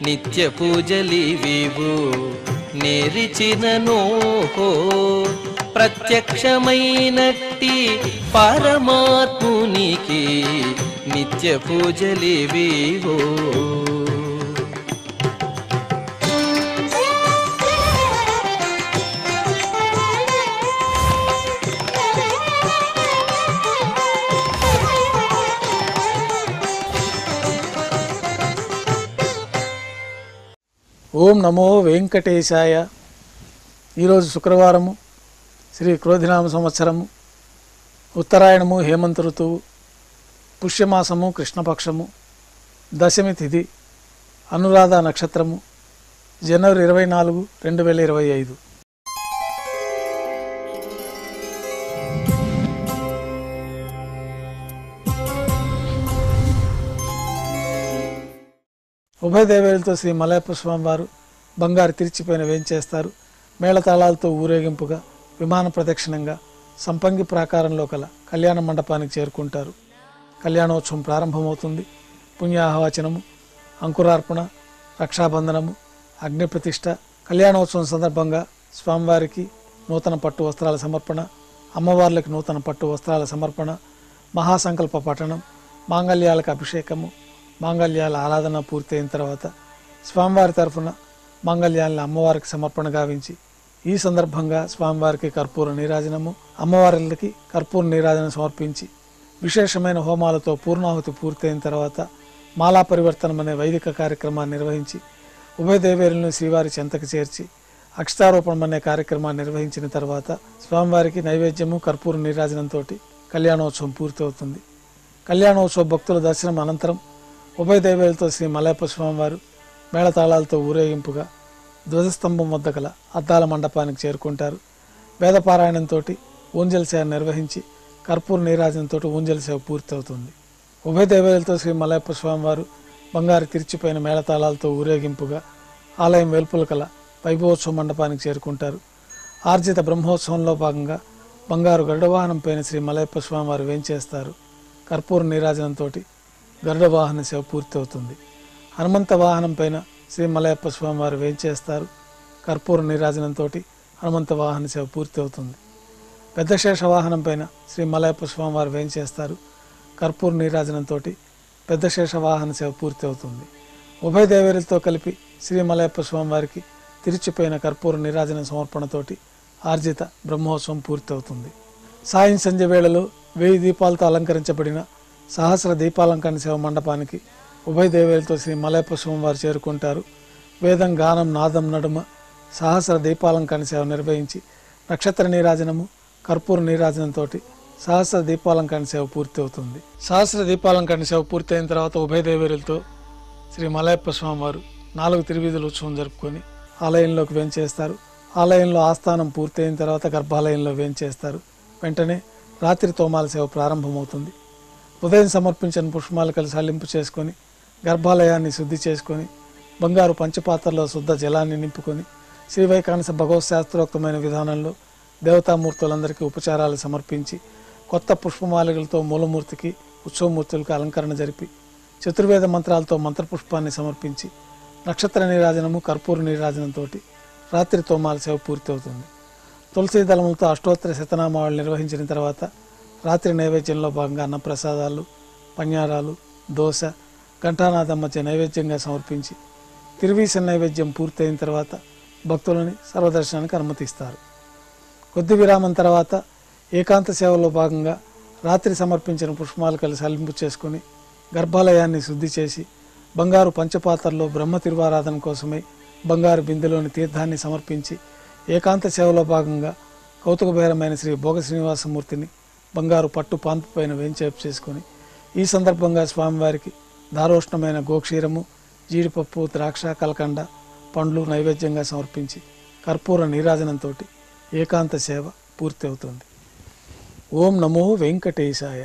నిత్య పూజలివివు నేరిచినను ప్రత్యక్షమైనట్టి పరమాత్మునికి నిత్య పూజలివివు. ఓం నమో వెంకటేశాయ. ఈరోజు శుక్రవారము, శ్రీ క్రోధినామ సంవత్సరము, ఉత్తరాయణము, హేమంత ఋతువు, పుష్యమాసము, కృష్ణపక్షము, దశమి తిథి, అనురాధ నక్షత్రము, జనవరి 24, 2025. ఉభయ దేవేలతో శ్రీ మలయప్ప స్వామి వారు బంగారు తిరిచిపోయిన వేంచేస్తారు. మేళతాళాలతో ఊరేగింపుగా విమాన ప్రదక్షిణంగా సంపంగి ప్రాకారంలో కల కళ్యాణ మండపానికి చేరుకుంటారు. కళ్యాణోత్సవం ప్రారంభమవుతుంది. పుణ్యాహవాచనము, అంకురార్పణ, రక్షాబంధనము, అగ్నిప్రతిష్ఠ. కళ్యాణోత్సవం సందర్భంగా స్వామివారికి నూతన పట్టు వస్త్రాల సమర్పణ, అమ్మవార్లకి నూతన పట్టు వస్త్రాల సమర్పణ, మహాసంకల్ప పఠనం, మాంగళ్యాలకు అభిషేకము, మాంగళ్యాల ఆరాధన పూర్తయిన తర్వాత స్వామివారి తరఫున మాంగళ్యాలను అమ్మవారికి సమర్పణ గావించి, ఈ సందర్భంగా స్వామివారికి కర్పూర నీరాజనము, అమ్మవారికి కర్పూర నీరాజనం సమర్పించి విశేషమైన హోమాలతో పూర్ణాహుతి పూర్తయిన తర్వాత మాలా పరివర్తనం అనే వైదిక కార్యక్రమాన్ని నిర్వహించి ఉభయ దేవేరులను శ్రీవారి చెంతకు చేర్చి అక్షతారోపణం అనే కార్యక్రమాన్ని నిర్వహించిన తర్వాత స్వామివారికి నైవేద్యము, కర్పూర నీరాజనంతో కళ్యాణోత్సవం పూర్తవుతుంది. కళ్యాణోత్సవ భక్తుల దర్శనం అనంతరం ఉభయ దేవేలతో శ్రీ మలయప్ప స్వామివారు మేళతాళాలతో ఊరేగింపుగా ధ్వజస్తంభం వద్ద గల అద్దాల మండపానికి చేరుకుంటారు. వేదపారాయణంతో ఊంజల్ సేవ నిర్వహించి కర్పూర నీరాజనంతో ఊంజల్ సేవ పూర్తవుతుంది. ఉభయ దేవేలతో శ్రీ మలయప్ప స్వామివారు బంగారు తిరిచిపోయిన మేళతాళాలతో ఊరేగింపుగా ఆలయం వెలుపుల కల వైభవోత్సవ మండపానికి చేరుకుంటారు. ఆర్జిత బ్రహ్మోత్సవంలో భాగంగా బంగారు గరుడవాహనం పైన శ్రీ మలయప్ప స్వామివారు వేంచేస్తారు. కర్పూర నీరాజనంతో గరుడ వాహన సేవ పూర్తవుతుంది. హనుమంత వాహనం పైన శ్రీ మలయప్ప స్వామివారు వేంచేస్తారు. కర్పూర నీరాజనంతో హనుమంత వాహన సేవ పూర్తవుతుంది. పెద్ద శేష వాహనం పైన శ్రీ మలయప్ప స్వామివారు వేంచేస్తారు. కర్పూర నీరాజనంతో పెద్ద శేష వాహన సేవ పూర్తవుతుంది. ఉభయ దేవేరులతో కలిపి శ్రీ మలయప్ప స్వామివారికి తిరిచిపోయిన కర్పూర నీరాజన సమర్పణతోటి ఆర్జిత బ్రహ్మోత్సవం పూర్తవుతుంది. సాయం సంధ్య వేళలో 1000 దీపాలతో అలంకరించబడిన సహస్ర దీపాలంకరణ సేవ మండపానికి ఉభయ దేవేలతో శ్రీ మలయప్ప స్వామివారు చేరుకుంటారు. వేదం, గానం, నాదం నడుమ సహస్ర దీపాలంకరణ సేవ నిర్వహించి నక్షత్ర నీరాజనము, కర్పూర నీరాజనంతో సహస్ర దీపాలంకరణ సేవ పూర్తవుతుంది. సహస్ర దీపాలంకరణ సేవ పూర్తయిన తర్వాత ఉభయ దేవేరులతో శ్రీ మలయప్ప స్వామివారు 4 తిరువీధుల ఉత్సవం జరుపుకొని ఆలయంలోకి వేంచేస్తారు. ఆలయంలో ఆస్థానం పూర్తయిన తర్వాత గర్భాలయంలో వేంచేస్తారు. వెంటనే రాత్రి తోమాల సేవ ప్రారంభమవుతుంది. ఉదయం సమర్పించిన పుష్పమాలికలు సల్లింపు చేసుకొని గర్భాలయాన్ని శుద్ధి చేసుకొని బంగారు పంచపాత్రలో శుద్ధ జలాన్ని నింపుకొని శ్రీవైకానస భగవత్ శాస్త్రోక్తమైన విధానంలో దేవతామూర్తులందరికీ ఉపచారాలు సమర్పించి కొత్త పుష్పమాలికలతో మూలమూర్తికి, ఉత్సవమూర్తులకు అలంకరణ జరిపి చతుర్వేద మంత్రాలతో మంత్రపుష్పాన్ని సమర్పించి నక్షత్ర నీరాజనము, కర్పూర నీరాజనంతో రాత్రి తోమాల సేవ పూర్తవుతుంది. తులసీ దళములతో అష్టోత్తర శతనామావళి నిర్వహించిన తర్వాత రాత్రి నైవేద్యంలో భాగంగా అన్నప్రసాదాలు, పన్యారాలు, దోశ, ఘంటానాదం మధ్య నైవేద్యంగా సమర్పించి తిరువీస నైవేద్యం పూర్తయిన తర్వాత భక్తులని సర్వదర్శనానికి అనుమతిస్తారు. కొద్ది విరామం తర్వాత ఏకాంత సేవలో భాగంగా రాత్రి సమర్పించిన పుష్పమాలికలు సల్లింపు చేసుకుని గర్భాలయాన్ని శుద్ధి చేసి బంగారు పంచపాత్రలో బ్రహ్మ తిరువారాధన కోసమై బంగారు బిందెలోని తీర్థాన్ని సమర్పించి ఏకాంత సేవలో భాగంగా కౌతుకబేరమైన శ్రీ భోగ శ్రీనివాసమూర్తిని బంగారు పట్టు పాన్పు పైన వేంచేపు చేసుకొని ఈ సందర్భంగా స్వామివారికి దారోష్ణమైన గోక్షీరము, జీడిపప్పు, ద్రాక్ష, కలకండ, పండ్లు నైవేద్యంగా సమర్పించి కర్పూర నీరాజనంతో ఏకాంత సేవ పూర్తి అవుతుంది. ఓం నమో వెంకటేశాయ.